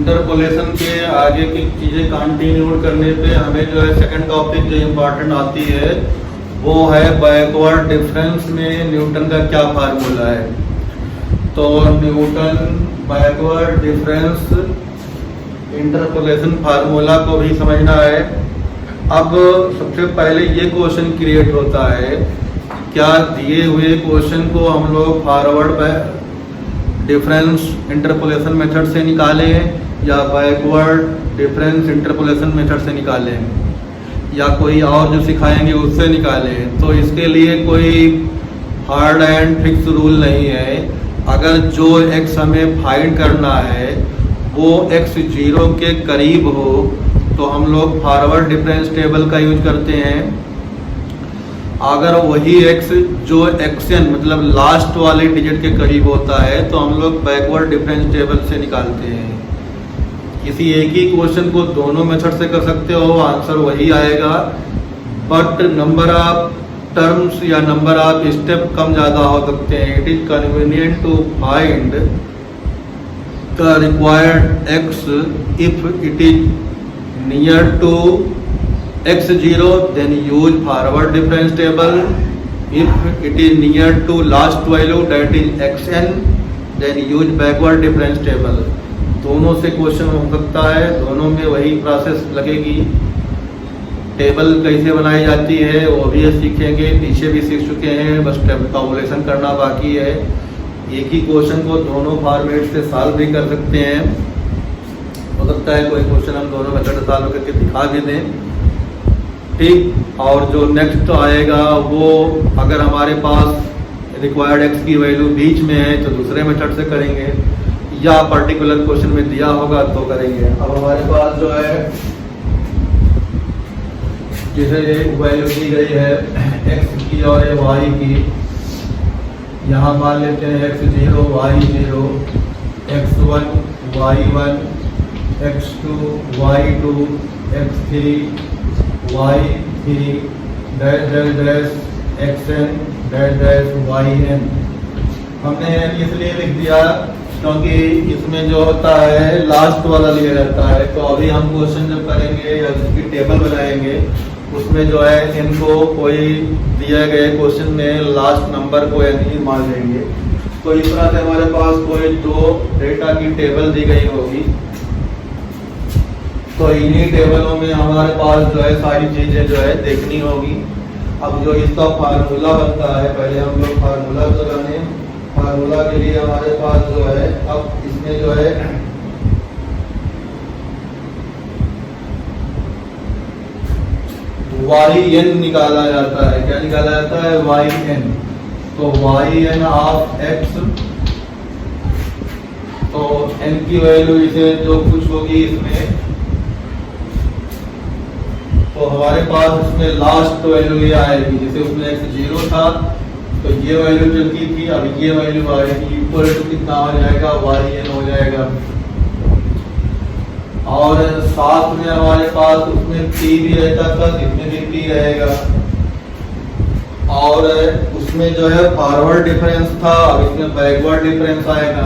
Interpolation के आगे की चीज़ें कंटिन्यू करने पे हमें जो है सेकंड टॉपिक जो इम्पोर्टेंट आती है वो है बैकवर्ड डिफरेंस में न्यूटन का क्या फार्मूला है। तो Newton backward difference interpolation formula को भी समझना है। अब सबसे पहले ये क्वेश्चन क्रिएट होता है, क्या दिए हुए क्वेश्चन को हम लोग फॉरवर्ड डिफरेंस इंटरपोलेशन मेथड से निकालें या बैकवर्ड डिफरेंस इंटरपोलेशन मेथड से निकालें या कोई और जो सिखाएंगे उससे निकालें। तो इसके लिए कोई हार्ड एंड फिक्स रूल नहीं है। अगर जो x हमें फाइंड करना है वो x 0 के करीब हो तो हम लोग फॉरवर्ड डिफरेंस टेबल का यूज करते हैं। अगर वही x जो xn मतलब लास्ट वाले डिजिट के करीब होता है तो हम लोग बैकवर्ड डिफरेंस टेबल से निकालते हैं। किसी एक ही क्वेश्चन को दोनों मेथड से कर सकते हो, आंसर वही आएगा, बट नंबर ऑफ टर्म्स या नंबर ऑफ स्टेप कम ज़्यादा हो सकते हैं। It is convenient to find the required x if it is near to x0 then use forward difference table. If it is near to last value that is xn then use backward difference table. दोनों से question हो सकता है, दोनों में वही process लगेगी। Table कैसे बनाई जाती है वो भी सीखेंगे, पीछे भी सीख चुके हैं, बस टेबुलेशन करना बाकी है। एक ही क्वेश्चन को दोनों फॉर्मेट से सॉल्व भी कर सकते हैं। हो सकता है कोई क्वेश्चन हम दोनों मेथड से सॉल्व करके दिखा भी दें, ठीक। और जो नेक्स्ट आएगा वो अगर हमारे पास रिक्वायर्ड x की वैल्यू बीच में है तो दूसरे मेथड से करेंगे, या पर्टिकुलर क्वेश्चन में दिया होगा तो करेंगे। अब हमारे पास जो है जैसे एक वैल्यू दी गई है x की और y की, यहाँ मान लेते हैं x0 y0 x1 y1 x2 y2 x3 y3 dash dash dash xn dash dash yn। हमने इसलिए लिख दिया क्योंकि इसमें जो होता है लास्ट वाला लिया जाता है। तो अभी हम क्वेश्चन जब करेंगे या उसकी टेबल बनाएंगे उसमें जो है इनको कोई दिए गए क्वेश्चन में लास्ट नंबर को यानी मान लेंगे। तो इस तरह से हमारे पास कोई दो डेटा की टेबल दी गई होगी, तो इन्हीं टेबलों में हमारे पास जो है सारी चीज़ें जो है देखनी होगी। अब जो इसका फार्मूला बनता है, पहले हम लोग फार्मूला लगाने। फार्मूला के लिए हमारे पास जो है अब इसमें जो है yn निकाला जाता है। क्या निकाला जाता है? yn। तो yn ऑफ x, तो n की वैल्यू इसे जो कुछ होगी इसमें, तो हमारे पास इसमें लास्ट वैल्यू ये आएगी। जैसे उसमें x0 था तो ये वैल्यू चलती थी, अब ये वैल्यू आएगी, इक्वल टू कितना हो जाएगा? yn हो जाएगा। और साथ में हमारे पास उसमें p भी रहता था, इसमें भी p रहेगा। और उसमें जो है फॉरवर्ड डिफरेंस था, अब इसमें बैकवर्ड डिफरेंस आएगा।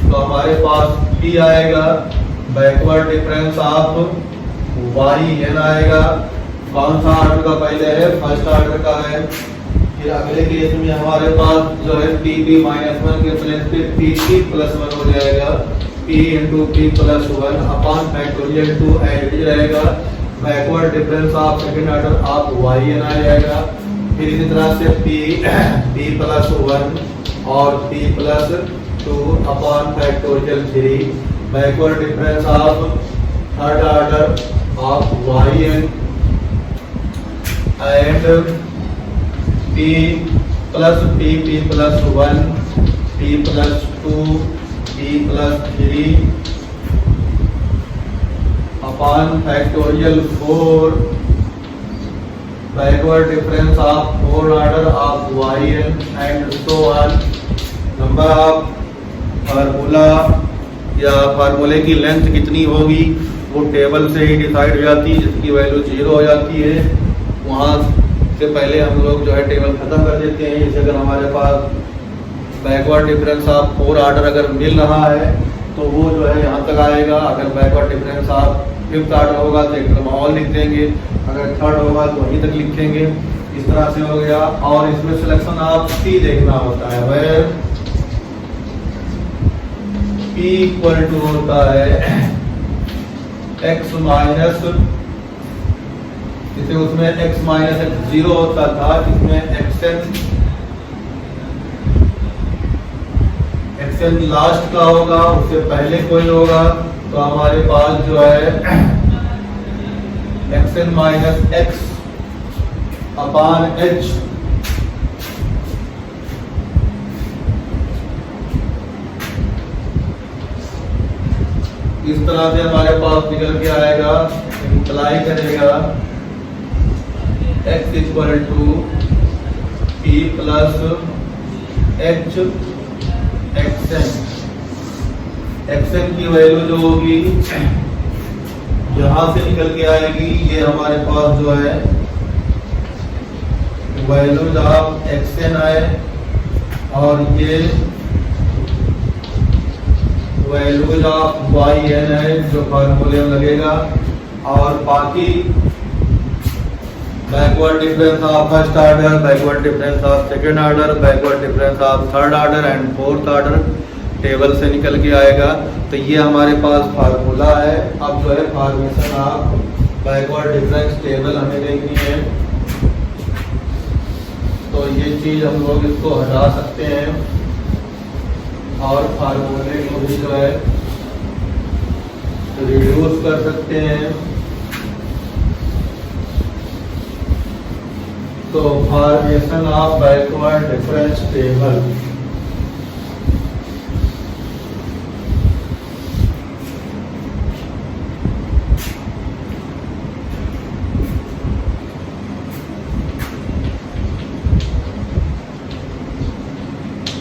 तो हमारे पास p आएगा, बैकवर्ड डिफरेंस ऑफ yn आएगा। कौन सा ऑर्डर का पहले है? फर्स्ट ऑर्डर का है। फिर अगले केस में हमारे पास जो है p-1 के प्लेस पे p+1 हो जाएगा, p into p+1 upon factorial two add रहेगा। Backward difference of second order of yn आ जाएगा। फिर इसी तरह से p+1 और p+2 upon factorial 3। Backward difference of third order of yn and p+1 p+2 p+3 upon factorial 4 backward difference of 4 order of yn and so on। Number of formula या फार्मूले की लेंथ कितनी होगी वो टेबल से ही decide हो जाती है, जिसकी वैल्यू 0 हो जाती है। वहाँ से पहले हम लोग जो है टेबल ख़त्म कर देते हैं। जैसे अगर हमारे पास बैकवर्ड डिफरेंस ऑफ 4 ऑर्डर अगर मिल रहा है तो वो जो है यहाँ तक आएगा। अगर बैकवर्ड डिफरेंस आप फिफ्थ ऑर्डर होगा तो एकदम ऑल लिख देंगे, अगर थर्ड होगा तो वहीं तक लिखेंगे। इस तरह से हो गया। और इसमें सिलेक्शन आप P देखना होता है, वह P इक्वल टू होता है x माइनस, जैसे उसमें x माइनस x 0 होता था, इसमें xn लास्ट का होगा, उससे पहले कोई होगा तो हमारे पास जो है xn माइनस x अपान h इस तरह से हमारे पास निकल के आएगा। इम्प्लाई करेगा x equal to p plus h xn की वैल्यू जो होगी यहां से निकल के आएगी। ये हमारे पास जो है वैल्यूज ऑफ xn है और ये वैल्यूज ऑफ yn है जो फार्मूले में लगेगा। और बाकी backward difference of first order, backward difference of second order, backward difference of third order and fourth order table से निकल के आएगा। तो ये हमारे पास फार्मूला है। अब जो है formation of backward difference table हमें देखनी है, तो ये चीज हम लोग इसको हटा सकते हैं और फार्मूले को भी जो है रिड्यूस कर सकते हैं। तो formation of backward difference table,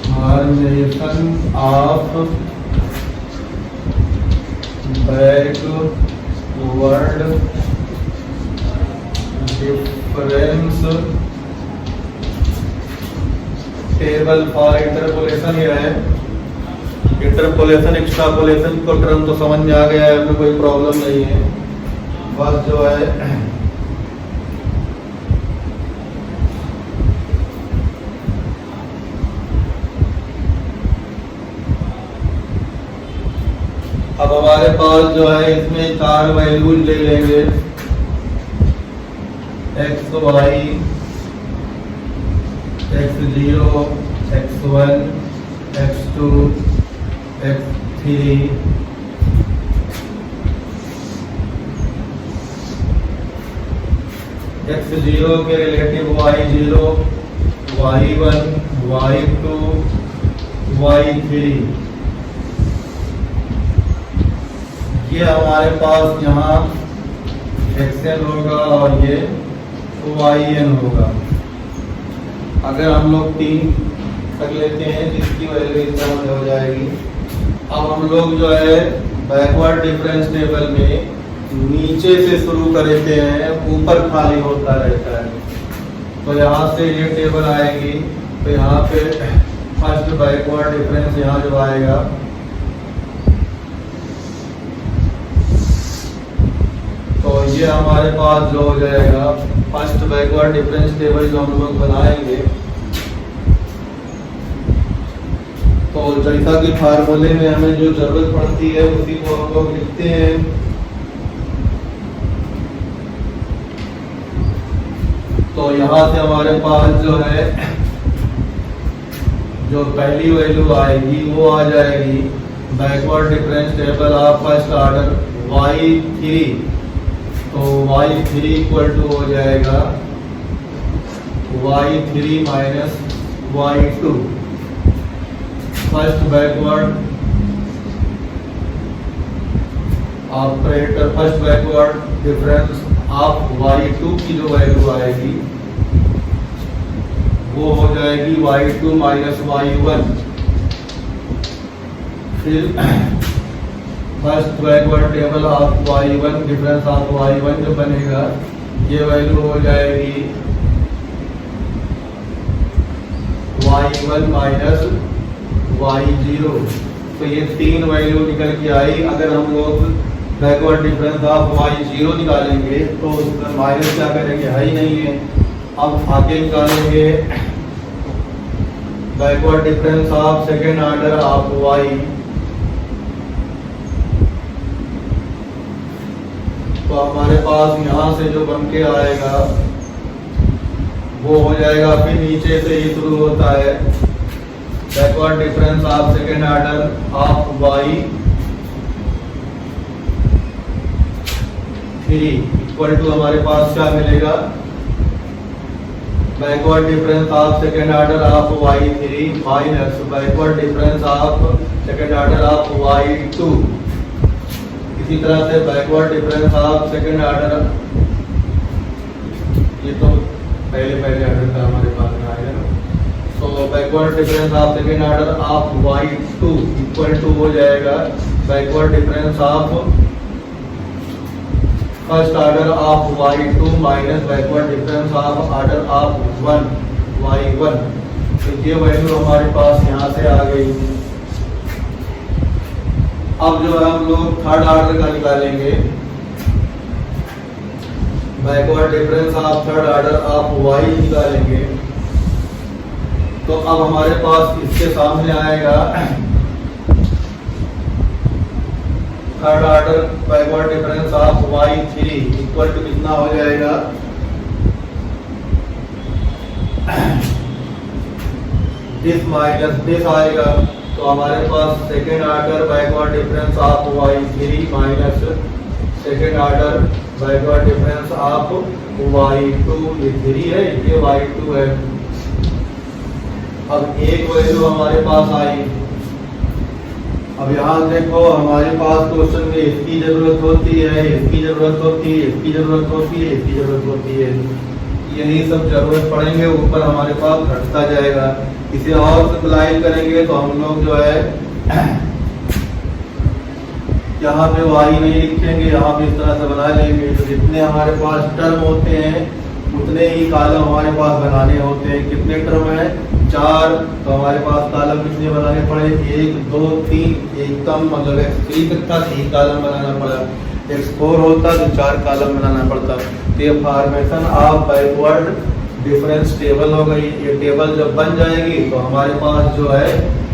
formation of backward difference table for interpolation. ये है इंटरपोलेशन, एक्सट्रापोलेशन को टर्म तो समझ में आ गया है, हमें कोई प्रॉब्लम नहीं है। बस जो है अब हमारे पास जो है इसमें चार वैल्यूज ले लेंगे, x y x0 x1 x2 x3 x0 के relative y0 y1 y2 y3। ये हमारे पास यहाँ xn होगा और ये yn होगा। अगर हम लोग 3 तक लेते हैं जिसकी वैल्यू इस तरह से हो जाएगी। अब हम लोग जो है बैकवर्ड डिफरेंस टेबल में नीचे से शुरू करते हैं, ऊपर खाली होता रहता है। तो यहाँ से ये टेबल आएगी, तो यहाँ पे फर्स्ट बैकवर्ड डिफरेंस यहाँ जो आएगा तो ये हमारे पास जो हो जाएगा फर्स्ट बैकवर्ड डिफरेंस टेबल जो हम लोग बनाएंगे। तो जैसा कि फार्मूले में हमें जो जरूरत पड़ती है उसी को हम लोग लिखते हैं। तो यहाँ से हमारे पास जो है जो पहली वैल्यू आएगी वो आ जाएगी backward difference table of first order y3। तो y3 इक्वल टू हो जाएगा y3 minus y2। First backward operator, first backward difference of y2 की जो वैल्यू आएगी वो हो जाएगी y2 माइनस y1। फिर first backward table of y1 difference of y1 जो बनेगा ये वैल्यू हो जाएगी y1 माइनस y0। तो ये 3 वैल्यू निकल के आई। अगर हम लोग बैकवर्ड डिफरेंस ऑफ वाई 0 निकालेंगे तो उसमें माइनस क्या करेंगे, है ही नहीं है। अब आगे निकालेंगे backward difference of second order of y, तो हमारे पास यहाँ से जो बन के आएगा वो हो जाएगा, फिर नीचे से ही शुरू होता है backward difference of second order of y 3 equal to हमारे पास क्या मिलेगा, backward difference of second order of y 3 minus backward difference of second order of y 2। इसी तरह से backward difference of second order, ये तो पहले ऑर्डर का हमारे पास में आएगा ना, तो backward difference of second order of y 2 equal to हो जाएगा backward difference of first order of y 2 minus backward difference of order of 1 y 1। तो ये वैल्यू हमारे पास यहाँ से आ गई। अब जो है हम लोग थर्ड ऑर्डर का निकालेंगे, backward difference of third order of y निकालेंगे। तो अब हमारे पास इसके सामने आएगा third order backward difference of y 3 equal to कितना हो जाएगा, दिस माइनस दिस आएगा। तो हमारे पास second order backward difference of y 3 minus second order backward difference of y 2, ये 3 है, ये वाई 2 है। अब एक वैल्यू हमारे पास आई। अब यहाँ देखो हमारे पास क्वेश्चन में इसकी जरूरत होती है, इसकी जरूरत होती है, इसकी जरूरत होती है, इसकी जरूरत होती है, यही सब जरूरत पड़ेंगे, ऊपर हमारे पास घटता जाएगा। इसे और सिंपलाइज करेंगे तो हम लोग जो है यहाँ पे वाई नहीं लिखेंगे, यहाँ पे इस तरह से बना लेंगे। तो जितने हमारे पास टर्म होते हैं उतने ही कॉलम हमारे पास बनाने होते हैं। कितने टर्म है, 4, तो हमारे पास कॉलम कितने बनाने पड़े, 1 2 3, एक कम मतलब x3 तक था 3 कॉलम बनाना पड़ा, x4 होता तो 4 कॉलम बनाना पड़ता। तो ये formation of backward difference table हो गई। ये टेबल जब बन जाएगी तो हमारे पास जो है,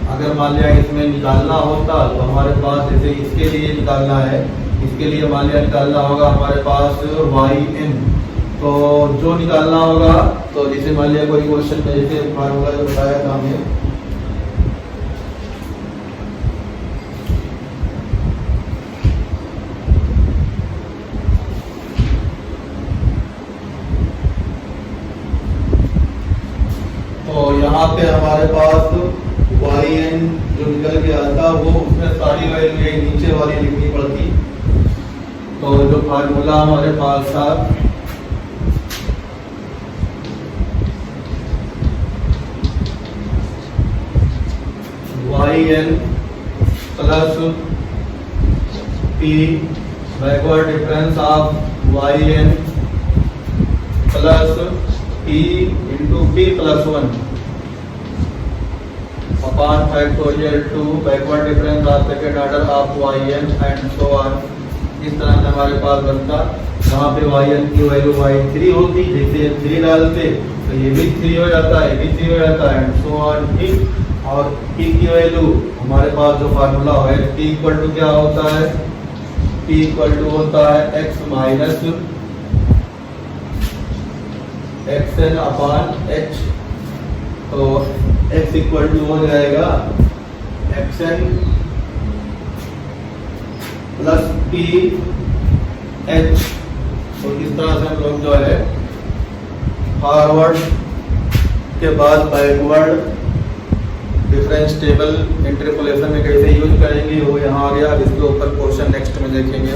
अगर मान लिया इसमें निकालना होता तो हमारे पास जैसे इसके लिए निकालना है, इसके लिए मान लिया निकालना होगा हमारे पास yn, तो जो निकालना होगा तो जैसे मान लिया कोई क्वेश्चन में जैसे फार्मूला जो बताया था हमने, तो यहाँ पे हमारे पास yn जो निकल के आता वो उसमें सारी वैल्यू नीचे वाली लिखनी पड़ती। तो जो फार्मूला हमारे पास था yn plus p backward difference of yn plus p into p plus 1 upon factorial 2 backward difference of second order of yn and so on. इस तरह से हमारे पास बनता। यहाँ पे yn की वैल्यू y3 होती, जैसे 3 डालते तो ये भी 3 हो जाता है, ये भी 3 हो जाता है एंड सो ऑन, ठीक। और p की वैल्यू हमारे पास जो फार्मूला है p इक्वल टू क्या होता है, p इक्वल टू होता है x minus xn upon h। तो x इक्वल टू हो जाएगा xn प्लस p h। तो इस तरह से हम लोग जो है फॉरवर्ड के बाद बैकवर्ड डिफरेंस टेबल इंटरपोलेशन में कैसे यूज करेंगे वो यहाँ आ गया। अब इसके ऊपर क्वेश्चन नेक्स्ट में देखेंगे।